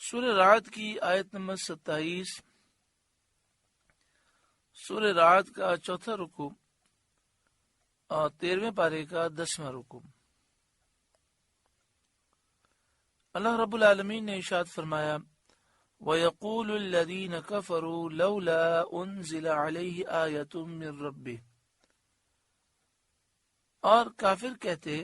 سورہ رعد کی آیت نمبر 27، سورہ رعد کا 4واں رکوع اور 13ویں پارے کا 10واں رکوع۔ اللہ رب العالمین نے ارشاد فرمایا وَيَقُولُ الَّذِينَ كَفَرُوا لَوْلَا أُنزِلَ عَلَيْهِ آيَةٌ مِّن رَّبِّهِ، اور کافر کہتے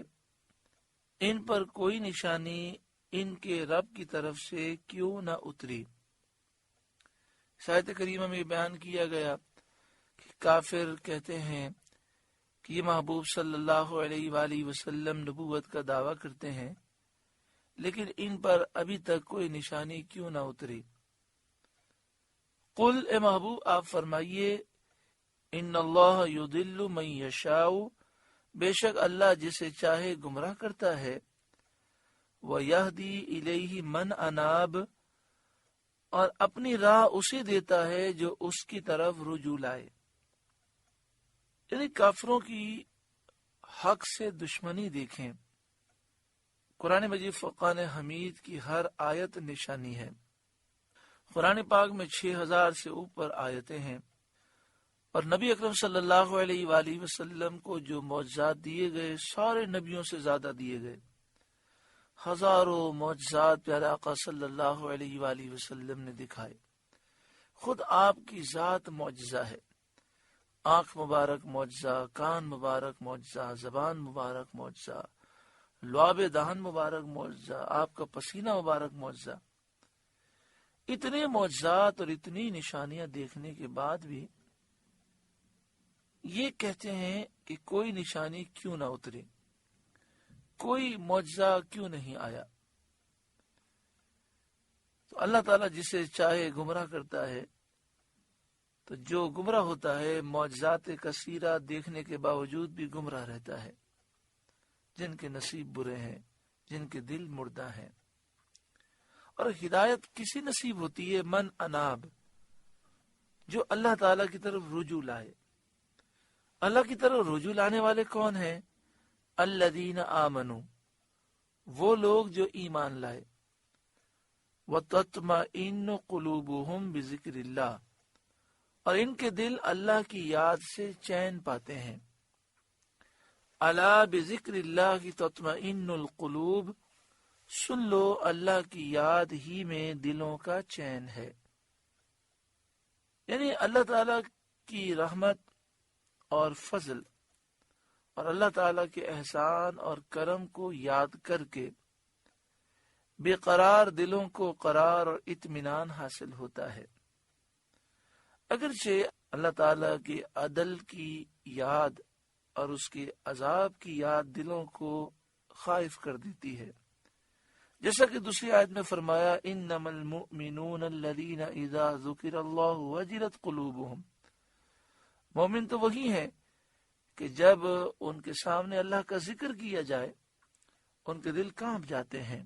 ان پر کوئی نشانی ان کے رب کی طرف سے کیوں نہ اتری۔ آیت کریمہ میں بیان کیا گیا کہ کافر کہتے ہیں کہ یہ محبوب صلی اللہ علیہ وآلہ وسلم نبوت کا دعویٰ کرتے ہیں، لیکن ان پر ابھی تک کوئی نشانی کیوں نہ اتری۔ قل، اے محبوب آپ فرمائیے، ان اللہ یضل من یشاء، بے شک اللہ جسے چاہے گمراہ کرتا ہے، وَيَهْدِي إِلَيْهِ مَنْ أَنَابَ، اور اپنی راہ اسے دیتا ہے جو اس کی طرف رجوع لائے۔ یعنی کافروں کی حق سے دشمنی دیکھیں۔ قرآن مجید فرقان حمید کی ہر آیت نشانی ہے۔ قرآن پاک میں 6000 سے اوپر آیتیں ہیں، اور نبی اکرم صلی اللہ علیہ وآلہ وسلم کو جو معجزات دیے گئے سارے نبیوں سے زیادہ دیے گئے۔ ہزاروں معجزات پیارے آقا صلی اللہ علیہ وآلہ وسلم نے دکھائے۔ خود آپ کی ذات معجزہ ہے۔ آنکھ مبارک معجزہ، کان مبارک معجزہ، زبان مبارک معجزہ، لعاب دہن مبارک معجزہ، آپ کا پسینہ مبارک معجزہ۔ اتنے معجزات اور اتنی نشانیاں دیکھنے کے بعد بھی یہ کہتے ہیں کہ کوئی نشانی کیوں نہ اتری، کوئی معجزہ کیوں نہیں آیا۔ تو اللہ تعالیٰ جسے چاہے گمراہ کرتا ہے، تو جو گمراہ ہوتا ہے معجزات کثیرہ دیکھنے کے باوجود بھی گمراہ رہتا ہے۔ جن کے نصیب برے ہیں، جن کے دل مردہ ہیں۔ اور ہدایت کسی نصیب ہوتی ہے من اناب، جو اللہ تعالیٰ کی طرف رجوع لائے۔ اللہ کی طرف رجوع لانے والے کون ہیں؟ الذین آمنوا، وہ لوگ جو ایمان لائے۔ وتطمئن قلوبہم بذکر اللہ، اور ان کے دل اللہ کی یاد سے چین پاتے ہیں۔ الا بذکر اللہ تطمئن القلوب، سن لو اللہ کی یاد ہی میں دلوں کا چین ہے۔ یعنی اللہ تعالیٰ کی رحمت اور فضل اور اللہ تعالیٰ کے احسان اور کرم کو یاد کر کے بے قرار دلوں کو قرار اور اطمینان حاصل ہوتا ہے۔ اگرچہ اللہ تعالیٰ کے عدل کی یاد اور اس کے عذاب کی یاد دلوں کو خائف کر دیتی ہے، جیسا کہ دوسری آیت میں فرمایا انما المؤمنون الذین اذا ذکر اللہ وجلت قلوبہم، مومن تو وہی ہیں کہ جب ان کے سامنے اللہ کا ذکر کیا جائے ان کے دل کانپ جاتے ہیں۔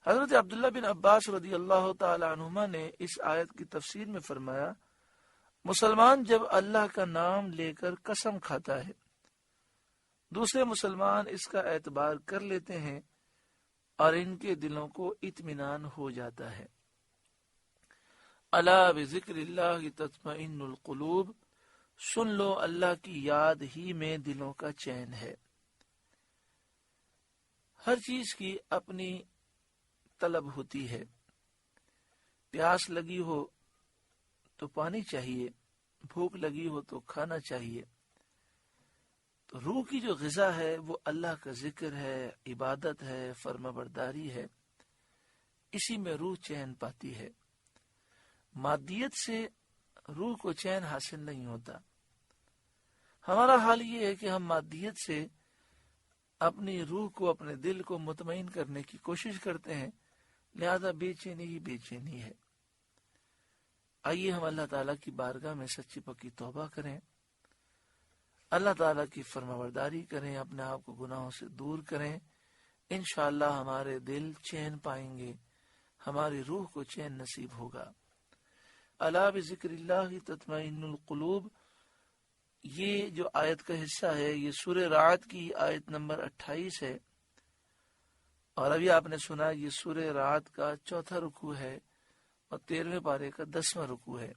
حضرت عبداللہ بن عباس رضی اللہ تعالی عنہما نے اس آیت کی تفسیر میں فرمایا مسلمان جب اللہ کا نام لے کر قسم کھاتا ہے، دوسرے مسلمان اس کا اعتبار کر لیتے ہیں اور ان کے دلوں کو اطمینان ہو جاتا ہے۔ الا بذکر اللہ تطمئن القلوب، سن لو اللہ کی یاد ہی میں دلوں کا چین ہے۔ ہر چیز کی اپنی طلب ہوتی ہے۔ پیاس لگی ہو تو پانی چاہیے، بھوک لگی ہو تو کھانا چاہیے۔ تو روح کی جو غذا ہے وہ اللہ کا ذکر ہے، عبادت ہے، فرمانبرداری ہے، اسی میں روح چین پاتی ہے۔ مادیت سے روح کو چین حاصل نہیں ہوتا۔ ہمارا حال یہ ہے کہ ہم مادیت سے اپنی روح کو، اپنے دل کو مطمئن کرنے کی کوشش کرتے ہیں، لہذا بے چینی ہی بے چینی ہے۔ آئیے ہم اللہ تعالیٰ کی بارگاہ میں سچی پکی توبہ کریں، اللہ تعالیٰ کی فرمانبرداری کریں، اپنے آپ کو گناہوں سے دور کریں۔ انشاءاللہ ہمارے دل چین پائیں گے، ہماری روح کو چین نصیب ہوگا۔ الا بذکر اللہ تطمئن القلوب، یہ جو آیت کا حصہ ہے یہ سورہ رعد کی آیت نمبر 28 ہے، اور ابھی آپ نے سنا یہ سورہ رعد کا 4واں رکوع ہے اور 13ویں پارے کا 10واں رکوع ہے.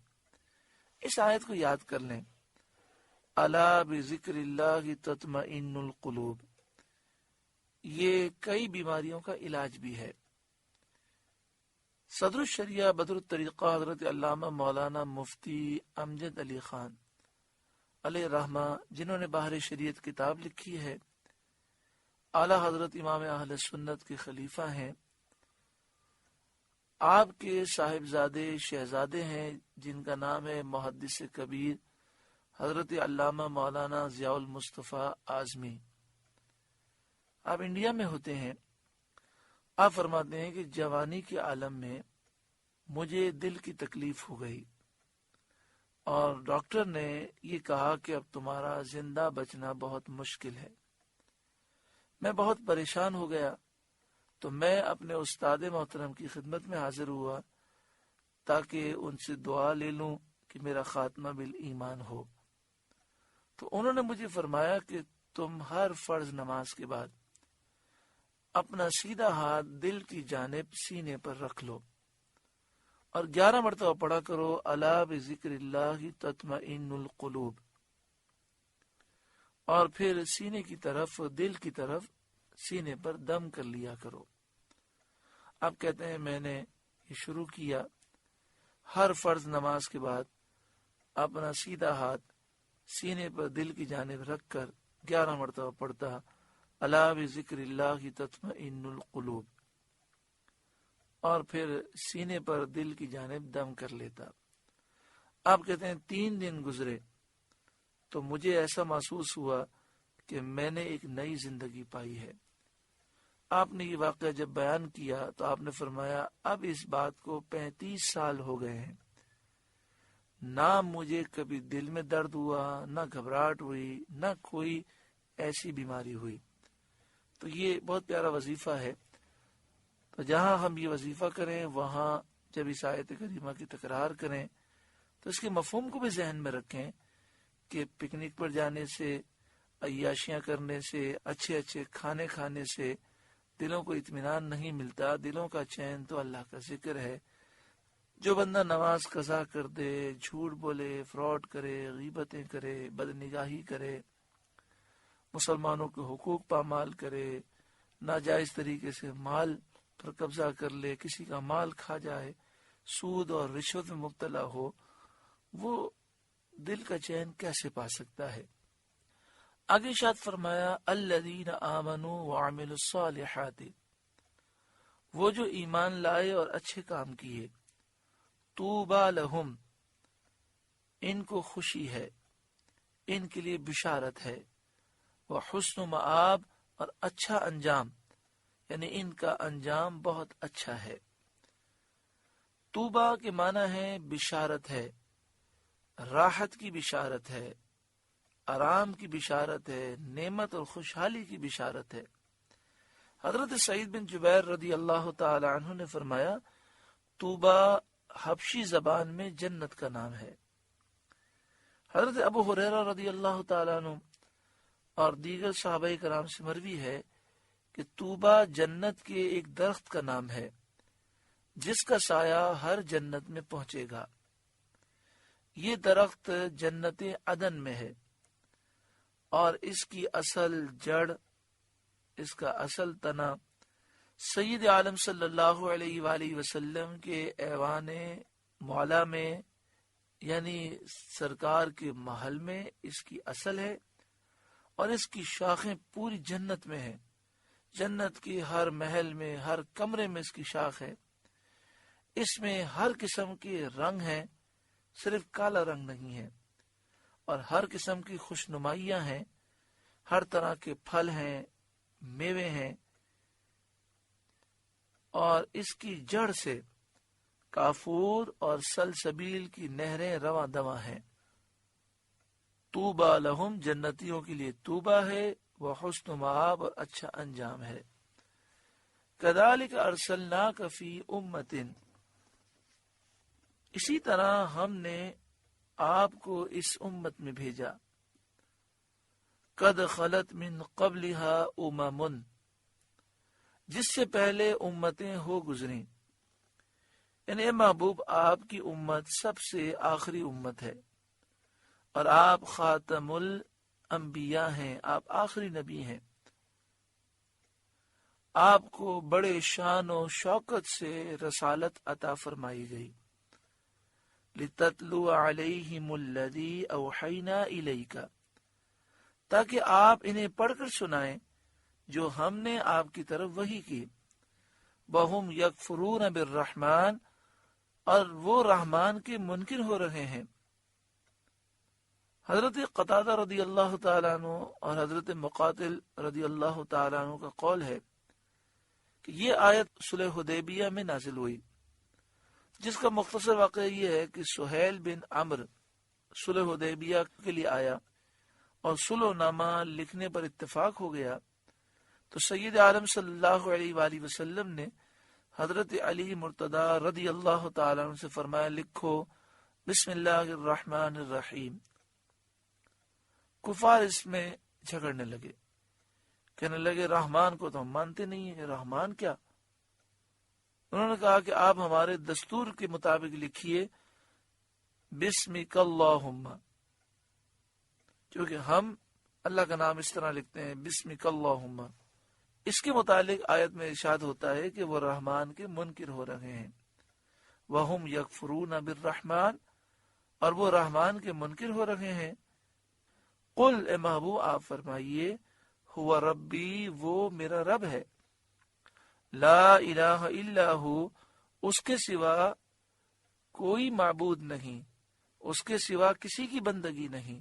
اس آیت کو یاد کر لیں. الا بذکر اللہ تطمئن القلوب، یہ کئی بیماریوں کا علاج بھی ہے. صدر الشریعہ بدر الطریقہ حضرت علامہ مولانا مفتی امجد علی خان علیہ رحمہ، جنہوں نے بحر شریعت کتاب لکھی ہے، اعلیٰ حضرت امام اہل سنت کے خلیفہ ہیں. آپ کے صاحبزادے شہزادے ہیں جن کا نام ہے محدث کبیر حضرت علامہ مولانا ضیاء المصطفیٰ اعظمی. آپ انڈیا میں ہوتے ہیں. آپ فرماتے ہیں کہ جوانی کے عالم میں مجھے دل کی تکلیف ہو گئی اور ڈاکٹر نے یہ کہا کہ اب تمہارا زندہ بچنا بہت مشکل ہے. میں بہت پریشان ہو گیا تو میں اپنے استاد محترم کی خدمت میں حاضر ہوا تاکہ ان سے دعا لے لوں کہ میرا خاتمہ بالایمان ہو. تو انہوں نے مجھے فرمایا کہ تم ہر فرض نماز کے بعد اپنا سیدھا ہاتھ دل کی جانب سینے پر رکھ لو اور 11 مرتبہ پڑھا کرو الا بذکر اللہ تطمئن القلوب، اور پھر سینے کی طرف دل کی طرف سینے پر دم کر لیا کرو. آپ کہتے ہیں میں نے یہ شروع کیا، ہر فرض نماز کے بعد اپنا سیدھا ہاتھ سینے پر دل کی جانب رکھ کر 11 مرتبہ پڑھتا الا بذکر اللہ تطمئن القلوب، اور پھر سینے پر دل کی جانب دم کر لیتا. آپ کہتے ہیں 3 دن گزرے تو مجھے ایسا محسوس ہوا کہ میں نے ایک نئی زندگی پائی ہے. آپ نے یہ واقعہ جب بیان کیا تو آپ نے فرمایا اب اس بات کو 35 سال ہو گئے ہیں، نہ مجھے کبھی دل میں درد ہوا، نہ گھبراہٹ ہوئی، نہ کوئی ایسی بیماری ہوئی. تو یہ بہت پیارا وظیفہ ہے. تو جہاں ہم یہ وظیفہ کریں وہاں جب اس آیت کریمہ کی تکرار کریں تو اس کے مفہوم کو بھی ذہن میں رکھیں کہ پکنک پر جانے سے، عیاشیاں کرنے سے، اچھے اچھے کھانے کھانے سے دلوں کو اطمینان نہیں ملتا. دلوں کا چین تو اللہ کا ذکر ہے. جو بندہ نماز قضا کر دے، جھوٹ بولے، فراڈ کرے، غیبتیں کرے، بدنگاہی کرے، مسلمانوں کے حقوق پامال کرے، ناجائز طریقے سے مال پر قبضہ کر لے، کسی کا مال کھا جائے، سود اور رشوت میں مبتلا ہو، وہ دل کا چین کیسے پا سکتا ہے؟ آگے ارشاد فرمایا الذین آمنوا وعملوا الصالحات، وہ جو ایمان لائے اور اچھے کام کیے. طوبی لہم، ان کو خوشی ہے، ان کے لیے بشارت ہے. وحسن مآب، اور اچھا انجام، یعنی ان کا انجام بہت اچھا ہے. طوبی کے معنی ہے بشارت ہے، راحت کی بشارت ہے، آرام کی بشارت ہے، نعمت اور خوشحالی کی بشارت ہے. حضرت سعید بن جبیر رضی اللہ تعالی عنہ نے فرمایا طوبی حبشی زبان میں جنت کا نام ہے. حضرت ابو ہریرہ رضی اللہ تعالی عنہ اور دیگر صحابہ کرام سے مروی ہے کہ طوبی جنت کے ایک درخت کا نام ہے جس کا سایہ ہر جنت میں پہنچے گا. یہ درخت جنت عدن میں ہے اور اس کی اصل جڑ، اس کا اصل تنا سید عالم صلی اللہ علیہ وآلہ وسلم کے ایوان مولا میں، یعنی سرکار کے محل میں اس کی اصل ہے، اور اس کی شاخیں پوری جنت میں ہیں. جنت کی ہر محل میں، ہر کمرے میں اس کی شاخ ہے. اس میں ہر قسم کے رنگ ہیں، صرف کالا رنگ نہیں ہے، اور ہر قسم کی خوشنمائیاں ہیں، ہر طرح کے پھل ہیں، میوے ہیں، اور اس کی جڑ سے کافور اور سلسبیل کی نہریں رواں دواں ہیں. طوبی لہم، جنتیوں کے لیے طوبی ہے، وہ حسن مآب، اور اچھا انجام ہے. کذالک ارسلناک فی امۃ، اسی طرح ہم نے آپ کو اس امت میں بھیجا. قد خلت من قبلها امم، جس سے پہلے امتیں ہو گزری، یعنی اے محبوب آپ کی امت سب سے آخری امت ہے اور آپ خاتم الانبیاء ہیں، آپ آخری نبی ہیں۔ آپ کو بڑے شان و شوکت سے رسالت عطا فرمائی گئی۔ لِتَتْلُوَ عَلَيْهِمُ الَّذِي أَوْحَيْنَا إِلَيْكَ، تاکہ آپ انہیں پڑھ کر سنائیں جو ہم نے آپ کی طرف وحی کی۔ وَهُمْ يَكْفُرُونَ بِالرَّحْمَنِ، اور وہ رحمان کے منکر ہو رہے ہیں۔ حضرت قتادہ رضی اللہ تعالیٰ عنہ اور حضرت مقاتل رضی اللہ تعالیٰ عنہ کا قول ہے کہ یہ آیت صلح حدیبیہ میں نازل ہوئی، جس کا مختصر واقعہ یہ ہے کہ سہیل بن عمرو صلح حدیبیہ کے لیے آیا اور صلح نامہ لکھنے پر اتفاق ہو گیا تو سید عالم صلی اللہ علیہ وآلہ وسلم نے حضرت علی مرتضی رضی اللہ تعالیٰ عنہ سے فرمایا، لکھو بسم اللہ الرحمن الرحیم۔ کفار اس میں جھگڑنے لگے، کہنے لگے رحمان کو تو ہم مانتے نہیں ہیں، رحمان کیا؟ انہوں نے کہا کہ آپ ہمارے دستور کے مطابق لکھیے بسمک اللہم، کیونکہ ہم اللہ کا نام اس طرح لکھتے ہیں بسمک اللہم۔ اس کے متعلق آیت میں ارشاد ہوتا ہے کہ وہ رحمان کے منکر ہو رہے ہیں، وَهُمْ يَكْفُرُونَ بِالرَّحْمَنِ، اور وہ رحمان کے منکر ہو رہے ہیں۔ قل، اے محبوب آپ فرمائیے، ہوا ربی، وہ میرا رب ہے، لا الہ الا ہو، اس کے سوا کوئی معبود نہیں، اس کے سوا کسی کی بندگی نہیں،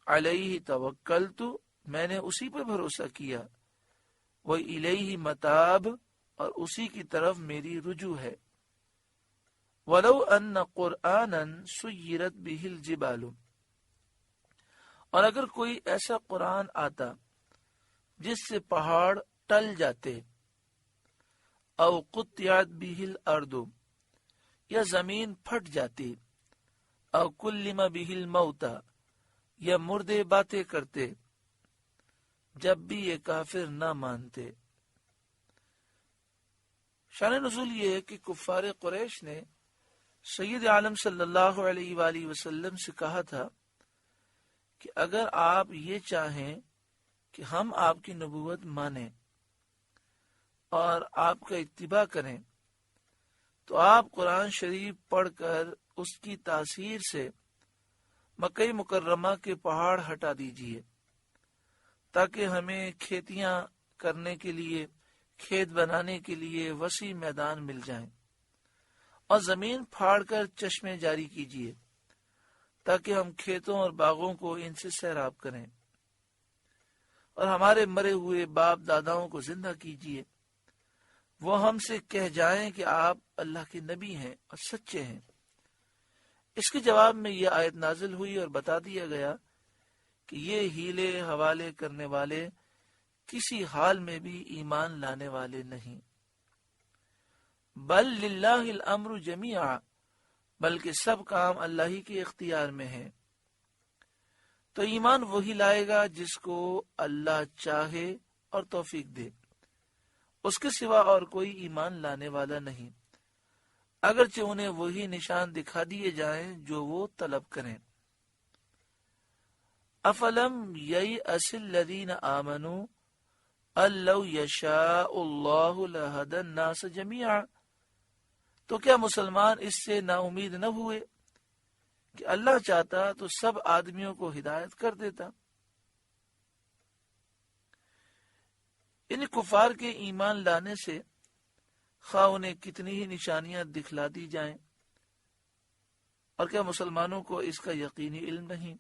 علیہ توکلت، میں نے اسی پر بھروسہ کیا، وَإِلَيْهِ مَتَاب، اور اسی کی طرف میری رجوع ہے، وَلَوْ أَنَّ قُرْآنًا سُيِّرَتْ بِهِ الْجِبَالُ، اور اگر کوئی ایسا قرآن آتا جس سے پہاڑ ٹل جاتے، او قطعت به الارض، یا زمین پھٹ جاتی، او کلم به الموتى، یا مردے باتیں کرتے، جب بھی یہ کافر نہ مانتے۔ شان نزول یہ ہے کہ کفار قریش نے سید عالم صلی اللہ علیہ وآلہ وسلم سے کہا تھا کہ اگر آپ یہ چاہیں کہ ہم آپ کی نبوت مانیں اور آپ کا اتباع کریں تو آپ قرآن شریف پڑھ کر اس کی تاثیر سے مکہ مکرمہ کے پہاڑ ہٹا دیجئے، تاکہ ہمیں کھیتیاں کرنے کے لیے، کھیت بنانے کے لیے وسیع میدان مل جائیں، اور زمین پھاڑ کر چشمے جاری کیجئے تاکہ ہم کھیتوں اور باغوں کو ان سے سیراب کریں، اور ہمارے مرے ہوئے باپ داداؤں کو زندہ کیجئے، وہ ہم سے کہہ جائیں کہ آپ اللہ کے نبی ہیں اور سچے ہیں۔ اس کے جواب میں یہ آیت نازل ہوئی اور بتا دیا گیا کہ یہ ہیلے حوالے کرنے والے کسی حال میں بھی ایمان لانے والے نہیں۔ بل للہ الامر جمیعا، بلکہ سب کام اللہ ہی کے اختیار میں ہیں۔ تو ایمان وہی لائے گا جس کو اللہ چاہے اور توفیق دے، اس کے سوا اور کوئی ایمان لانے والا نہیں، اگرچہ انہیں وہی نشان دکھا دیے جائیں جو وہ طلب کریں۔ افلم ییأس الذین آمنوا ان لو یشاء اللہ لہدی الناس جمیعا، تو کیا مسلمان اس سے نا امید نہ ہوئے کہ اللہ چاہتا تو سب آدمیوں کو ہدایت کر دیتا۔ ان کفار کے ایمان لانے سے خواہ انہیں کتنی ہی نشانیاں دکھلا دی جائیں، اور کیا مسلمانوں کو اس کا یقینی علم نہیں؟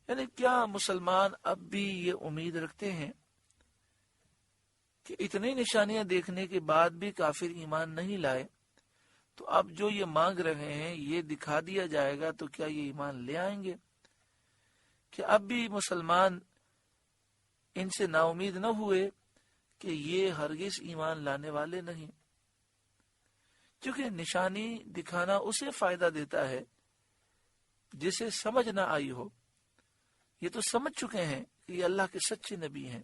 یعنی کیا مسلمان اب بھی یہ امید رکھتے ہیں کہ اتنی نشانیاں دیکھنے کے بعد بھی کافر ایمان نہیں لائے، تو اب جو یہ مانگ رہے ہیں یہ دکھا دیا جائے گا تو کیا یہ ایمان لے آئیں گے؟ کہ اب بھی مسلمان ان سے نا امید نہ ہوئے کہ یہ ہرگز ایمان لانے والے نہیں؟ کیونکہ نشانی دکھانا اسے فائدہ دیتا ہے جسے سمجھ نہ آئی ہو۔ یہ تو سمجھ چکے ہیں کہ یہ اللہ کے سچے نبی ہیں۔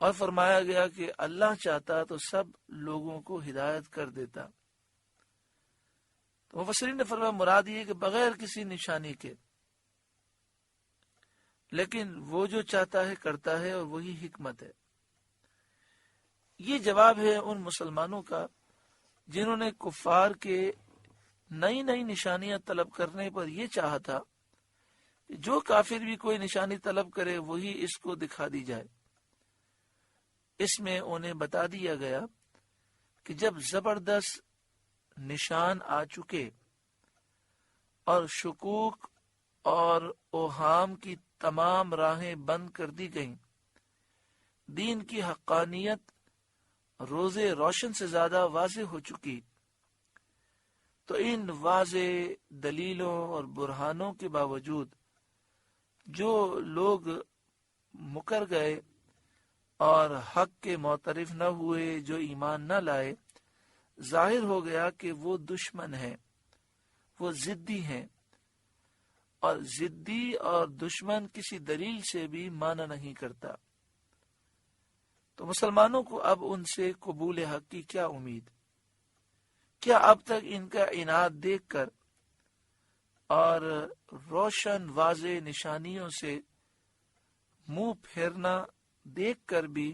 اور فرمایا گیا کہ اللہ چاہتا تو سب لوگوں کو ہدایت کر دیتا۔ تو مفسرین نے فرمایا مراد یہ کہ بغیر کسی نشانی کے، لیکن وہ جو چاہتا ہے کرتا ہے، اور وہی حکمت ہے۔ یہ جواب ہے ان مسلمانوں کا جنہوں نے کفار کے نئی نئی نشانیاں طلب کرنے پر یہ چاہا تھا کہ جو کافر بھی کوئی نشانی طلب کرے وہی اس کو دکھا دی جائے۔ اس میں انہیں بتا دیا گیا کہ جب زبردست نشان آ چکے اور شکوک اور اوہام کی تمام راہیں بند کر دی گئیں، دین کی حقانیت روز روشن سے زیادہ واضح ہو چکی، تو ان واضح دلیلوں اور برہانوں کے باوجود جو لوگ مکر گئے اور حق کے معترف نہ ہوئے، جو ایمان نہ لائے، ظاہر ہو گیا کہ وہ دشمن ہیں، وہ ضدی ہیں، اور ضدی اور دشمن کسی دلیل سے بھی مانا نہیں کرتا۔ تو مسلمانوں کو اب ان سے قبول حق کی کیا امید؟ کیا اب تک ان کا عناد دیکھ کر اور روشن واضح نشانیوں سے منہ پھیرنا دیکھ کر بھی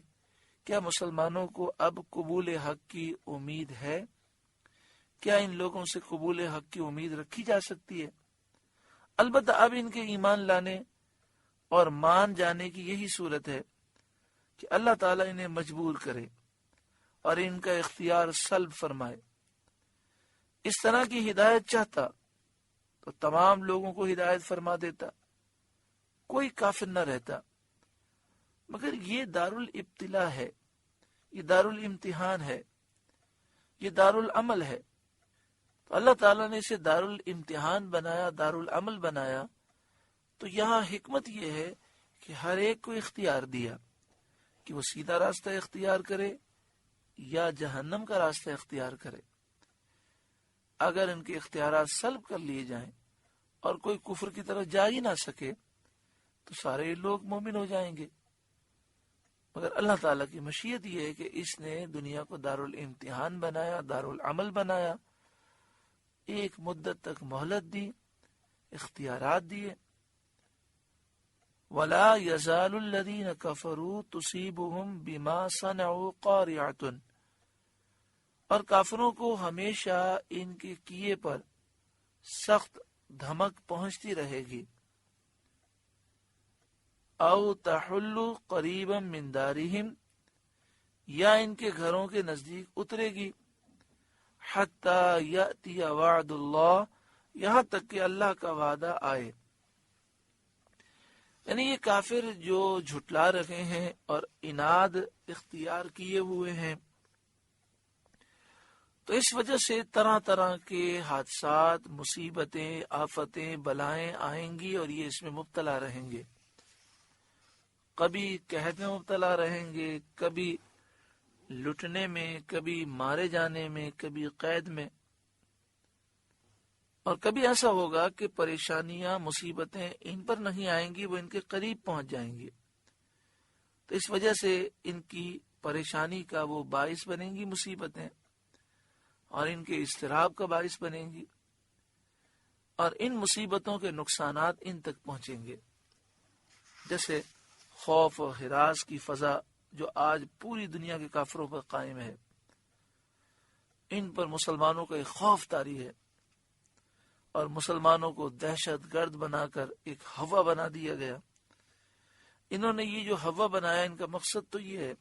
کیا مسلمانوں کو اب قبول حق کی امید ہے؟ کیا ان لوگوں سے قبول حق کی امید رکھی جا سکتی ہے؟ البتہ اب ان کے ایمان لانے اور مان جانے کی یہی صورت ہے کہ اللہ تعالیٰ انہیں مجبور کرے اور ان کا اختیار سلب فرمائے۔ اس طرح کی ہدایت چاہتا تو تمام لوگوں کو ہدایت فرما دیتا، کوئی کافر نہ رہتا، مگر یہ دارالابتلاء ہے، یہ دارالامتحان ہے، یہ دارالعمل ہے۔ تو اللہ تعالیٰ نے اسے دارالامتحان بنایا، دارالعمل بنایا، تو یہاں حکمت یہ ہے کہ ہر ایک کو اختیار دیا کہ وہ سیدھا راستہ اختیار کرے یا جہنم کا راستہ اختیار کرے۔ اگر ان کے اختیارات سلب کر لیے جائیں اور کوئی کفر کی طرف جا ہی نہ سکے تو سارے لوگ مومن ہو جائیں گے۔ مگر اللہ تعالیٰ کی مشیت یہ ہے کہ اس نے دنیا کو دارالامتحان بنایا، دارالعمل بنایا، ایک مدت تک مہلت دی، اختیارات دیے۔ وَلَا يَزَالُ الَّذِينَ كَفَرُوا تُصِيبُهُمْ بِمَا صَنَعُوا قَارِعَةٌ، اور کافروں کو ہمیشہ ان کے کیے پر سخت دھمک پہنچتی رہے گی۔ او تحل قریبا من دارہم، یا ان کے گھروں کے نزدیک اترے گی، حتی یأتی وعد اللہ، یہاں تک کہ اللہ کا وعدہ آئے۔ یعنی یہ کافر جو جھٹلا رہے ہیں اور عناد اختیار کیے ہوئے ہیں، تو اس وجہ سے طرح طرح کے حادثات، مصیبتیں، آفتیں، بلائیں آئیں گی اور یہ اس میں مبتلا رہیں گے۔ کبھی قحط میں مبتلا رہیں گے، کبھی لٹنے میں، کبھی مارے جانے میں، کبھی قید میں، اور کبھی ایسا ہوگا کہ پریشانیاں، مصیبتیں ان پر نہیں آئیں گی، وہ ان کے قریب پہنچ جائیں گی۔ تو اس وجہ سے ان کی پریشانی کا وہ باعث بنیں گی مصیبتیں، اور ان کے اضطراب کا باعث بنیں گی، اور ان مصیبتوں کے نقصانات ان تک پہنچیں گے۔ جیسے خوف و ہراس کی فضا جو آج پوری دنیا کے کافروں پر قائم ہے، ان پر مسلمانوں کا ایک خوف طاری ہے، اور مسلمانوں کو دہشت گرد بنا کر ایک ہوا بنا دیا گیا۔ انہوں نے یہ جو ہوا بنایا، ان کا مقصد تو یہ ہے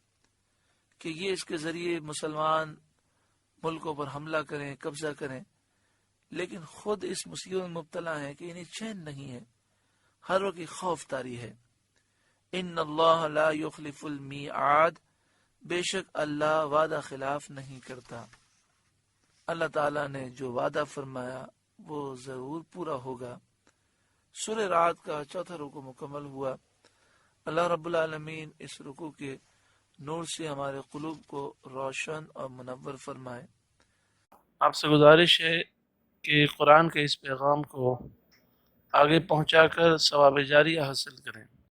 کہ یہ اس کے ذریعے مسلمان ملکوں پر حملہ کریں، قبضہ کریں، لیکن خود اس مصیبت میں مبتلا ہے کہ انہیں چین نہیں ہے، ہر وقت خوف طاری ہے۔ ان اللہ لا یخلف المیعاد، بے شک اللہ وعدہ خلاف نہیں کرتا۔ اللہ تعالیٰ نے جو وعدہ فرمایا وہ ضرور پورا ہوگا۔ سورہ رعد کا چوتھا رکوع مکمل ہوا۔ اللہ رب العالمین اس رکوع کے نور سے ہمارے قلوب کو روشن اور منور فرمائے۔ آپ سے گزارش ہے کہ قرآن کے اس پیغام کو آگے پہنچا کر ثواب جاریہ حاصل کریں۔